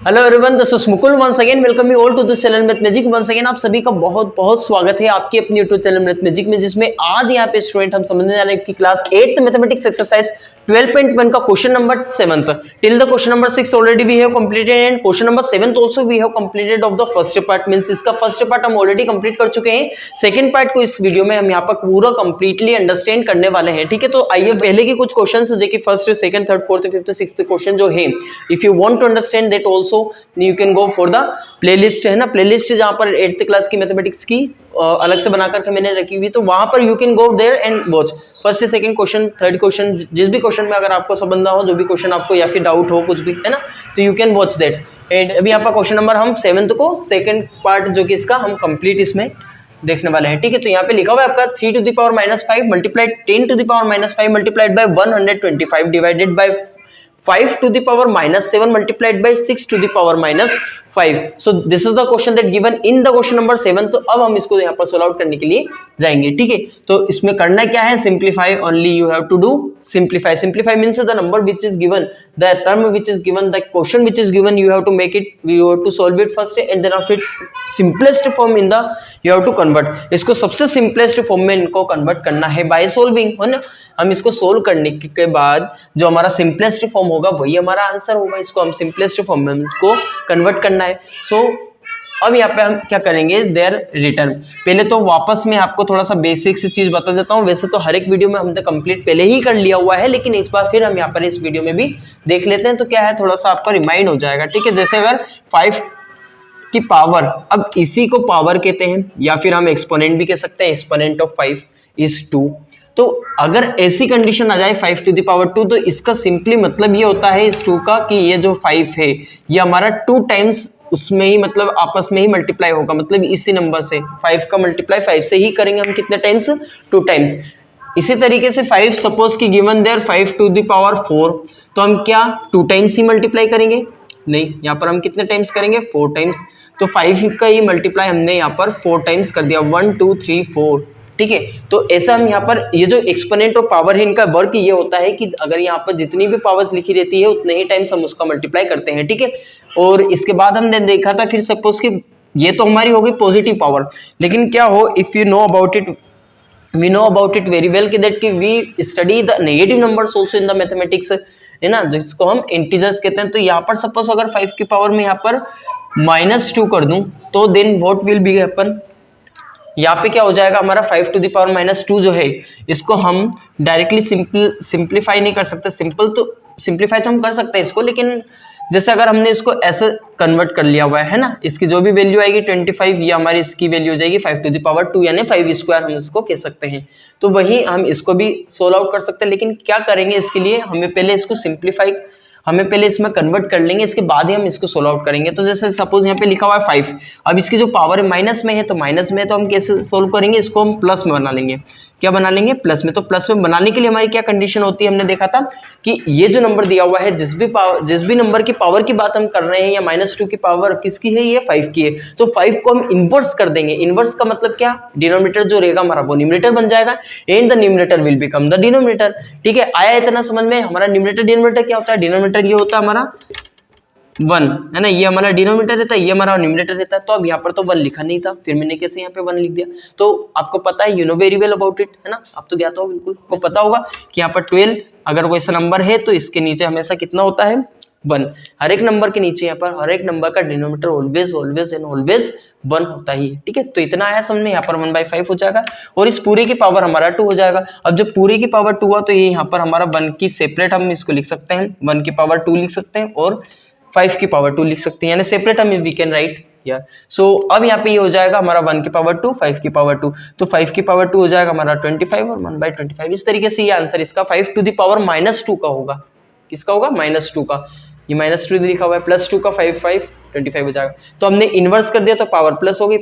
Hello everyone, this is Mukul once again welcome you all to this channel math magic. Once again आप सभी का बहुत बहुत स्वागत है आपकी अपनी यूट्यूब चैनल मैथ मैजिक में, जिसमें आज यहाँ पे स्टूडेंट हम समझने जा रहे हैं कि क्लास 8th मैथमेटिक्स एक्सरसाइज 12.1 का question number 7th till the question number 6 already we have completed and question number 7th also we have completed of the first part. Means इसका फर्स्ट पार्ट हम already complete कर चुके हैं। Second part को इस video में हम यहाँ पर पूरा कंप्लीटली अंडरस्टैंड करने वाले हैं। ठीक है, तो आइए पहले के कुछ क्वेश्चंस जो कि first, second, third, fourth, fifth, sixth question जो है, if you want to understand that also you can go for the playlist, है ना। प्लेलिस्ट जहां पर 8th क्लास की मैथमेटिक्स की अलग से बनाकर के मैंने रखी हुई, तो वहां पर you can go there and watch first, second question, third question, जिस भी क्वेश्चन में अगर आपको समझ ना हो, जो भी क्वेश्चन आपको या फिर डाउट हो कुछ भी, है ना, तो you can watch that. And अभी यहाँ पर क्वेश्चन नंबर हम 7th को सेकंड पार्ट जो कि इसका हम कंप्लीट इसमें देखने वाले हैं। ठीक है, तो यहाँ पे लिखा हुआ है आपका 3 to the power -5 multiplied 10 to the power -5 multiplied by 125 divided by 5 to the power -7 multiplied by 6 to the power -5. So this is the question that given in the question number 7. तो अब हम इसको यहाँ पर सोल्व आउट करने के लिए जाएंगे। ठीक है, तो इसमें करना क्या है, simplify only you have to do simplify. Simplify means the number which is given, the term which is given, the question which is given, you have to make it, you have to solve it first and then after simplest form in the you have to convert. इसको सबसे simplest form में इनको convert करना है by solving, है ना। हम इसको सोल्व करने के बाद जो हमारा सिंपलेस्ट फॉर्म होगा वही हमारा आंसर होगा। इसको हम सिंपलेस्ट फॉर्म में इसको कन्वर्ट करना है। सो अब यहाँ पे हम क्या करेंगे, देयर रिटर्न। पहले तो वापस में आपको थोड़ा सा बेसिक सी चीज बता देता हूँ। वैसे तो हर एक वीडियो में हमने कंप्लीट पहले ही कर लिया हुआ है, लेकिन इस बार फिर हम यहाँ पर इस वीडियो में भी देख लेते हैं, तो क्या है थोड़ा सा आपको रिमाइंड हो जाएगा। ठीक है, जैसे अगर 5 की पावर, अब इसी को पावर कहते हैं या फिर हम एक्सपोनेंट भी कह सकते हैं, एक्सपोनेंट ऑफ 5 इज 2। तो अगर ऐसी कंडीशन आ जाए 5 to the power 2, तो इसका सिंपली मतलब ये होता है इस 2 का कि ये जो 5 है ये हमारा 2 टाइम्स उसमें ही, मतलब आपस में ही मल्टीप्लाई होगा। मतलब इसी नंबर से 5 का मल्टीप्लाई 5 से ही करेंगे हम, कितने टाइम्स, 2 टाइम्स। इसी तरीके से 5 सपोज की given there 5 to the power 4, तो हम क्या 2 टाइम्स ही मल्टीप्लाई करेंगे? नहीं, यहाँ पर हम कितने टाइम्स करेंगे, 4 टाइम्स। तो 5 का ही मल्टीप्लाई हमने यहाँ पर 4 टाइम्स कर दिया, 1 2 3 4। ठीक है, तो ऐसा हम यहाँ पर ये जो एक्सपोनेंट ऑफ पावर है, इनका वर्क ये होता है कि अगर यहाँ पर जितनी भी पावर्स लिखी रहती है उतने ही टाइम्स हम उसका मल्टीप्लाई करते हैं। ठीक है, और इसके बाद हमने देखा था फिर सपोज कि ये तो हमारी हो गई पॉजिटिव पावर, लेकिन क्या हो, if you know about it, we know about it very well कि दैट कि we study the negative numbers also in the mathematics, है ना, जिसको हम इंटीजर्स कहते हैं। तो यहाँ पर सपोज अगर 5 की पावर में यहाँ पर -2 कर दूं, तो then what will be happen, यहाँ पे क्या हो जाएगा हमारा 5 to the power -2 जो है, इसको हम डायरेक्टली सिंप्लीफाई नहीं कर सकते। सिंप्लीफाई तो हम कर सकते हैं इसको, लेकिन जैसे अगर हमने इसको ऐसे कन्वर्ट कर लिया हुआ है ना, इसकी जो भी वैल्यू आएगी 25, ये हमारी इसकी वैल्यू हो जाएगी 5 to the power 2 यानी 5 स्क्वायर हम इसको कह सकते हैं। तो वही हम इसको भी सोल्व आउट कर सकते हैं, लेकिन क्या करेंगे इसके लिए, हमें पहले इसको हमें पहले इसमें कन्वर्ट कर लेंगे, इसके बाद ही हम इसको सोल्व आउट करेंगे। तो जैसे सपोज यहाँ पे लिखा हुआ है 5, अब इसकी जो पावर है माइनस में है, तो माइनस में है तो हम कैसे सोल्व करेंगे, इसको हम प्लस में बना लेंगे। क्या बना लेंगे, प्लस में। तो प्लस में बनाने के लिए हमारी क्या कंडीशन होती है, हमने देखा था कि ये जो नंबर दिया हुआ है, जिस भी नंबर की पावर की बात हम कर रहे हैं, या -2 की पावर किसकी है, ये 5 की है, तो 5 को हम इन्वर्स कर देंगे। इन्वर्स का मतलब क्या, डिनोमिनेटर जो रहेगा हमारा वो न्यूमरेटर बन जाएगा and the numerator will become the denominator. ठीक है, आया इतना समझ में। हमारा न्यूमरेटर डिनोमिनेटर क्या होता है, डिनोमिनेटर ये होता है हमारा 1, है ना, ये हमारा डिनोमिनेटर रहता है, ये हमारा न्यूमरेटर रहता है। तो अब यहाँ पर तो 1 लिखा नहीं था, फिर मैंने कैसे यहाँ पे 1 लिख दिया। तो आपको पता है, you know very well about it, है ना, आप तो ज्ञात हो बिल्कुल, आपको पता होगा कि यहाँ पर 12 अगर कोई सा नंबर है तो इसके नीचे हमेशा कितना होता है, 1। हर एक नंबर के नीचे यहाँ पर हर एक नंबर का denominator always always and always 1 होता ही है। ठीक है, तो इतना आया समझ में, यहाँ पर 1/5 हो जाएगा और इस पूरे की पावर हमारा 2 हो जाएगा। अब जब पूरे की पावर 2 हुआ, तो ये यहाँ पर हमारा 1 की सेपरेट हम इसको लिख सकते हैं, 1 की पावर 2 लिख सकते हैं और 5 की पावर 2 लिख सकते हैं, यानी सेपरेट हम वी कैन राइट यार। सो अब यहाँ पे ये हो जाएगा हमारा 1 की पावर 2, 5 की पावर 2, तो 5 की पावर 2 हो जाएगा हमारा 25 और 1/25। इस तरीके से ये आंसर इसका 5 to the power -2 का होगा। किसका होगा, -2 का। ये -2 लिखा हुआ है, +2 का 5 25 हो जाएगा। तो हमने इन्वर्स कर दिया तो पावर प्लस हो गई,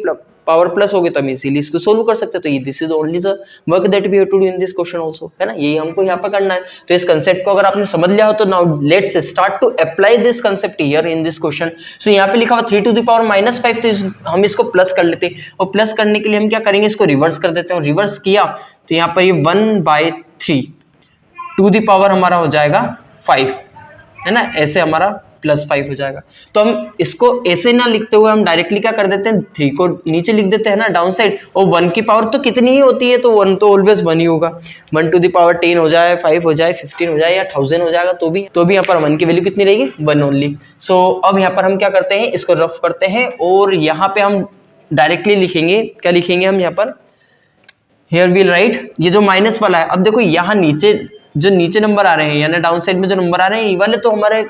पावर प्लस हो गई तो हम इजीली इसको सोल्व कर सकते हैं। तो ये this is only the work that we have to do in this question also, है ना, यही हमको यहाँ पर करना है। तो इस कंसेप्ट को अगर आपने समझ लिया हो, तो now let's start to apply this concept here in this question. So यहाँ पे लिखा हुआ 3 to the power -5, तो हम इसको प्लस कर लेते हैं, और प्लस करने के लिए हम क्या करेंगे, इसको रिवर्स कर देते हैं। और रिवर्स किया तो यहाँ पर ये 1/3 to the power हमारा हो जाएगा 5, है ना, ऐसे हमारा +5 हो जाएगा। तो हम इसको ऐसे ना लिखते हुए हम डायरेक्टली क्या कर देते हैं, 3 को नीचे लिख देते हैं ना डाउन साइड, और 1 की पावर तो कितनी ही होती है, तो 1 तो ऑलवेज 1 ही होगा। 1 टू द पावर 10 हो जाए, 5 हो जाए, 15 हो जाए या 1000 हो जाएगा, तो भी यहाँ पर 1 की वैल्यू कितनी रहेगी, 1 ओनली। सो अब यहाँ पर हम क्या करते हैं, इसको रफ करते हैं और यहाँ पे हम डायरेक्टली लिखेंगे, क्या लिखेंगे हम यहाँ पर, हियर वी राइट, ये जो माइनस वाला है, अब देखो यहाँ नीचे जो नीचे नंबर आ रहे हैं यानी डाउन साइड में जो नंबर आ रहे हैं, ये वाले तो हमारे,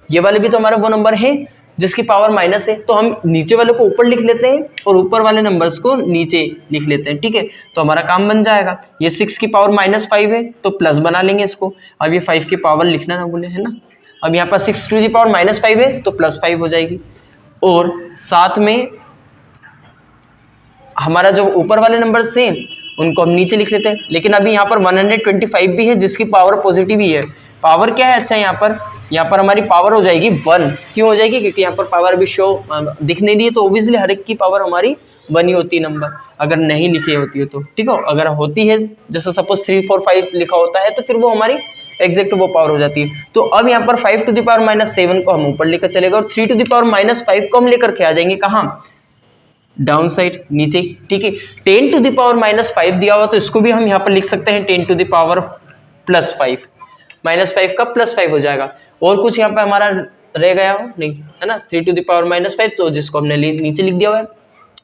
ये वाले भी तो हमारे वो नंबर है जिसकी पावर माइनस है, तो हम नीचे वाले को ऊपर लिख लेते हैं और ऊपर वाले नंबर्स को नीचे लिख लेते हैं, ठीक है। तो हमारा काम बन जाएगा। ये 6 की पावर -5 है तो प्लस बना लेंगे इसको। अब ये 5 की पावर लिखना ना भूले, है ना। अब यहाँ पर 6 टू द पावर -5 है तो +5 हो जाएगी, और साथ में हमारा जो ऊपर वाले नंबर से उनको हम नीचे लिख लेते हैं। लेकिन अभी यहाँ पर 125 भी है जिसकी पावर पॉजिटिव ही है। पावर क्या है, अच्छा यहाँ पर हमारी पावर हो जाएगी 1। क्यों हो जाएगी, क्योंकि यहाँ पर पावर अभी शो दिख नहीं रही है, तो ऑब्वियसली हर एक की पावर हमारी 1 ही होती है नंबर, अगर नहीं लिखी होती है तो, ठीक है। अगर होती है जैसे सपोज 3 4 5 लिखा होता है तो फिर वो हमारी एग्जैक्ट वो पावर हो जाती है। तो अब यहाँ पर 5 टू द पावर -7 को हम ऊपर लेकर चलेगा और 3 टू द पावर -5 को हम लेकर के आ जाएंगे कहाँ, डाउन साइड नीचे, ठीक है। 10 टू द पावर -5 दिया हुआ तो इसको भी हम यहाँ पर लिख सकते हैं 10 टू द पावर +5, -5 का +5 हो जाएगा। और कुछ यहाँ पे हमारा रह गया हो नहीं, है ना, 3 टू द पावर -5, तो जिसको हमने नीचे लिख दिया हुआ है,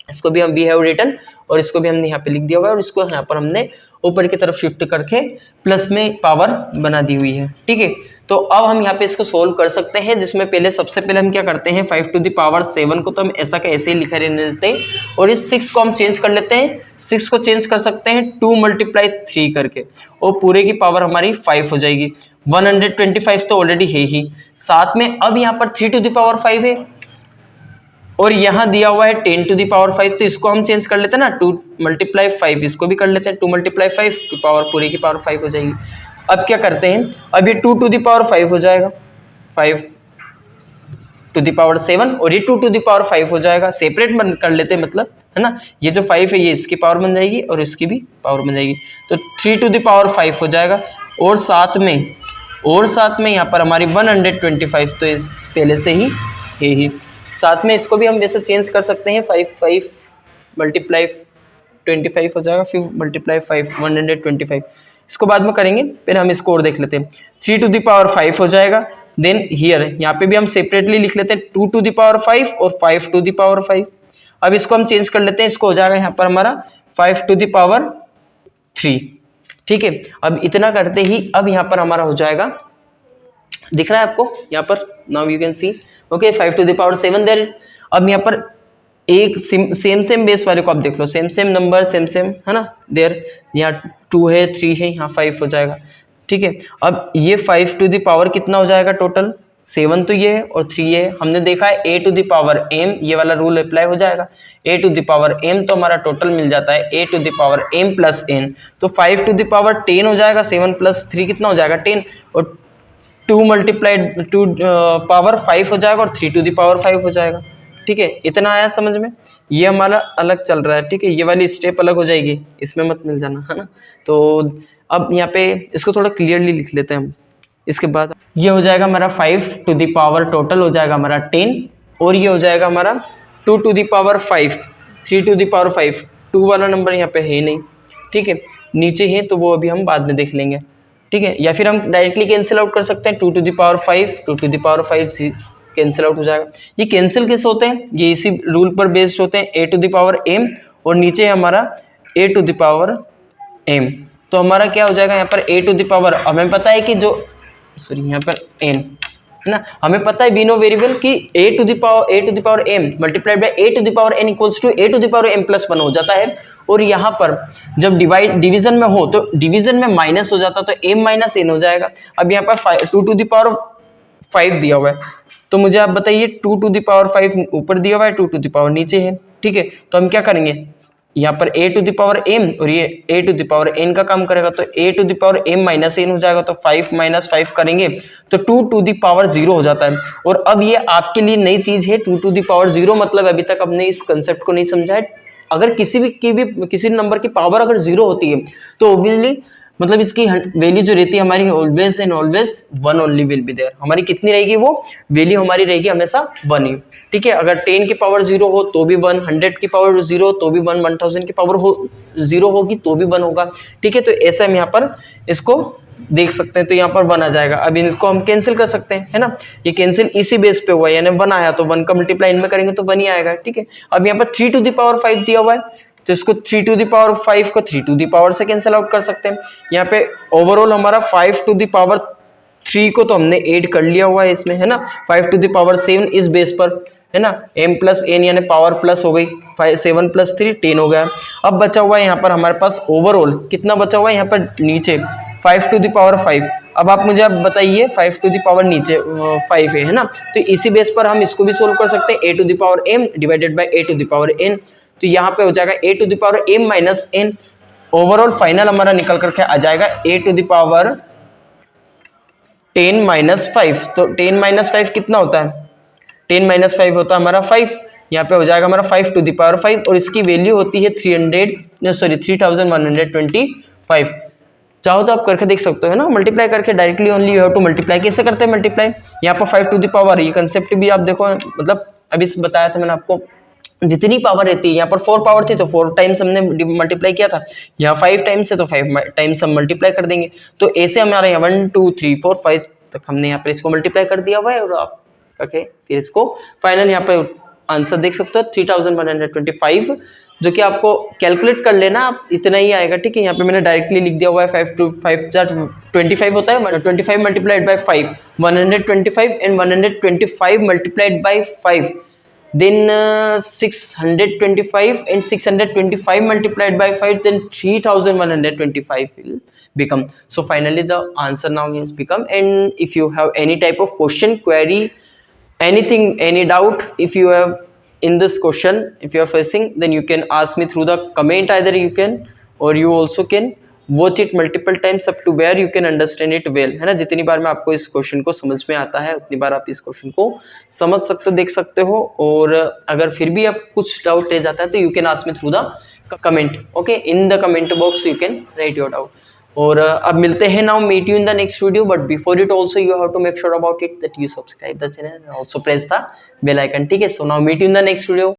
इसको भी हम वी हैव रिटन, और इसको भी हमने यहाँ पे लिख दिया हुआ है, और इसको यहाँ पर हमने ऊपर की तरफ शिफ्ट करके प्लस में पावर बना दी हुई है, ठीक है। तो अब हम यहाँ पे इसको सोल्व कर सकते हैं, जिसमें सबसे पहले हम क्या करते हैं, 5 टू द पावर 7 को तो हम ऐसा का ऐसे ही लिखा रहने देते हैं, और इस 6 को हम चेंज कर लेते हैं। 6 को चेंज कर सकते हैं 2 × 3 करके, और पूरे की पावर हमारी 5 हो जाएगी। 125 तो ऑलरेडी है ही, साथ में अब यहाँ पर 3 टू द पावर 5 है, और यहाँ दिया हुआ है 10 टू द पावर 5, तो इसको हम चेंज कर लेते हैं ना, 2 × 5, इसको भी कर लेते हैं 2 × 5 की पावर, पूरी की पावर 5 हो जाएगी। अब क्या करते हैं, अब ये 2 टू द पावर 5 हो जाएगा, 5 टू द पावर 7, और ये 2 टू द पावर 5 हो जाएगा, सेपरेट कर लेते हैं मतलब, है ना। ये जो 5 है ये इसकी पावर बन जाएगी और इसकी भी पावर बन जाएगी, तो 3 टू द पावर 5 हो जाएगा, और साथ में यहाँ पर हमारी 125 तो इस पहले से ही है ही, साथ में इसको भी हम वैसे चेंज कर सकते हैं, 5 × 25 हो जाएगा, फिर × 5 125, इसको बाद में करेंगे, पहले हम इसको और देख लेते हैं। 3 टू द पावर 5 हो जाएगा, देन हियर यहाँ पे भी हम सेपरेटली लिख लेते हैं 2 टू द पावर 5 और 5 टू द पावर 5। अब इसको हम चेंज कर लेते हैं, इसको हो जाएगा यहाँ पर हमारा 5 टू द पावर 3, ठीक है। अब इतना करते ही अब यहाँ पर हमारा हो जाएगा, दिख रहा है आपको यहाँ पर, now you can see, okay, 5 to the power 7 there. अब यहाँ पर एक सेम बेस वाले को आप देख लो, सेम नंबर सेम है ना, देयर यहाँ 2 है, 3 है, यहाँ 5 हो जाएगा, ठीक है। अब ये 5 टू द पावर कितना हो जाएगा टोटल, 7 तो ये है और 3 है, हमने देखा है a to the power m, ये वाला रूल अप्लाई हो जाएगा, a to the power m, तो हमारा टोटल मिल जाता है a to the power m plus n, तो 5 टू द पावर 10 हो जाएगा, 7 + 3 कितना हो जाएगा 10, और 2 × पावर 5 हो जाएगा, और 3 टू द पावर 5 हो जाएगा, ठीक है। इतना आया समझ में, ये हमारा अलग चल रहा है, ठीक है, ये वाली स्टेप अलग हो जाएगी, इसमें मत मिल जाना, है ना। तो अब यहाँ पे इसको थोड़ा क्लियरली लिख लेते हैं हम। इसके बाद ये हो जाएगा हमारा 5 टू द पावर टोटल हो जाएगा हमारा 10, और ये हो जाएगा हमारा 2 to the power 5, 3 to the power 5, 2 वाला नंबर यहाँ पे है नहीं, ठीक है, नीचे है तो वो अभी हम बाद में देख लेंगे, ठीक है। या फिर हम डायरेक्टली कैंसिल आउट कर सकते हैं, 2 to the power 5, 2 to the power 5 cancel out हो जाएगा। ये कैंसिल कैसे होते हैं, ये इसी रूल पर बेस्ड होते हैं, a to the power m, और नीचे है हमारा a to the power m, तो हमारा क्या हो जाएगा यहाँ पर a टू द पावर, हमें पता है कि जो यहाँ पर n है ना, हमें पता है वी नो वेरी वेल कि a to the power m multiplied by a to the power n equals to a to the power m + 1 हो जाता है। और यहाँ पर जब डिवीजन में हो तो डिवीजन में माइनस हो जाता, तो m - n हो जाएगा। अब यहाँ पर 2 टू द पावर 5 दिया हुआ है, तो मुझे आप बताइए 2 टू द पावर 5 ऊपर दिया हुआ है, 2 टू द पावर नीचे है, ठीक है। तो हम क्या करेंगे, यहाँ पर a to the power m और ये a to the power n का काम करेगा, तो a to the power m - n हो जाएगा, तो 5 - 5 करेंगे तो 2 टू द पावर 0 हो जाता है। और अब ये आपके लिए नई चीज है, 2 टू द पावर 0 मतलब अभी तक हमने इस कंसेप्ट को नहीं समझा है। अगर किसी नंबर की पावर अगर 0 होती है तो ऑब्वियसली मतलब इसकी वैल्यू जो रहती है हमारी always and always 1 only will be there. हमारी कितनी रहेगी, वो वैल्यू हमारी रहेगी हमेशा 1 ही। ठीक है, अगर 10 की पावर 0 हो तो भी 1, 100 की पावर 0 तो भी 1, 1000 की पावर 0 होगी तो भी 1 होगा। ठीक है, तो ऐसा हम यहाँ पर इसको देख सकते हैं, तो यहाँ पर 1 आ जाएगा। अब इसको हम कैंसिल कर सकते हैं, है ना, ये कैंसिल इसी बेस पे हुआ है, यानी 1 आया तो 1 का मल्टीप्लाई इनमें करेंगे तो 1 ही आएगा। ठीक है, अब यहाँ पर 3 टू द पावर 5 दिया हुआ है, तो इसको 3 टू द पावर 5 को 3 टू द पावर से कैंसिल आउट कर सकते हैं। यहाँ पे ओवरऑल हमारा 5 टू द पावर 3 को तो हमने ऐड कर लिया हुआ है इसमें, है ना, 5 टू द पावर 7 इस बेस पर, है ना, m प्लस n यानी पावर प्लस हो गई, 7 प्लस 3 10 हो गया। अब बचा हुआ है यहाँ पर हमारे पास ओवरऑल कितना बचा हुआ है यहाँ पर नीचे 5 टू द पावर 5। अब आप मुझे बताइए 5 टू द पावर नीचे 5 है ना, तो इसी बेस पर हम इसको भी सोल्व कर सकते हैं, a to the power m divided by a to the power n। तो यहाँ पे हो जाएगा a to the power m minus n। Overall final हमारा निकल करके आ जाएगा a to the power 10 minus 5। तो 10 माइनस 5 कितना होता है, 10 माइनस 5 होता है हमारा 5। यहाँ पे हो जाएगा हमारा 5 टू द पावर 5 और इसकी वैल्यू होती है 3125। चाहो तो आप करके देख सकते हो, है ना, मल्टीप्लाई करके directly only you have to multiply. कैसे करते हैं मल्टीप्लाई, यहाँ पर 5 टू द पावर, ये कंसेप्ट भी आप देखो, मतलब अभी बताया था मैंने आपको, जितनी पावर रहती है, यहाँ पर 4 पावर थी तो 4 टाइम्स हमने मल्टीप्लाई किया था, यहाँ 5 टाइम्स है तो 5 टाइम्स हम मल्टीप्लाई कर देंगे। तो ऐसे हमारे 1 2 3 4 5 तक हमने यहाँ पर इसको मल्टीप्लाई कर दिया हुआ है, और आप करके फिर इसको फाइनल यहाँ पे आंसर देख सकते हो 3125, जो कि आपको कैलकुलेट कर लेना, आप इतना ही आएगा। ठीक है, यहाँ पे मैंने डायरेक्टली लिख दिया हुआ है, 5 टू 5 25 होता है, 25 multiplied by 5 125 and 125 multiplied by 5 then 625 and 625 multiplied by 5 then 3125 will become. So finally the answer now has become. And if you have any type of question, query, anything, any doubt, if you have in this question, if you are facing, then you can ask me through the comment, either you can or you also can watch it multiple times up to where you can understand it well, है ना। जितनी बार में आपको इस question को समझ में आता है उतनी बार आप इस क्वेश्चन को समझ सकते हो, देख सकते हो। और अगर फिर भी आप कुछ डाउट रह जाता है तो you can ask me through the comment, okay, in the comment box you can write your doubt. और अब मिलते हैं, now meet you in the next video, but before it also you have to make sure about it that you subscribe the channel and also press the bell icon. ठीक है, so now meet you in the next video.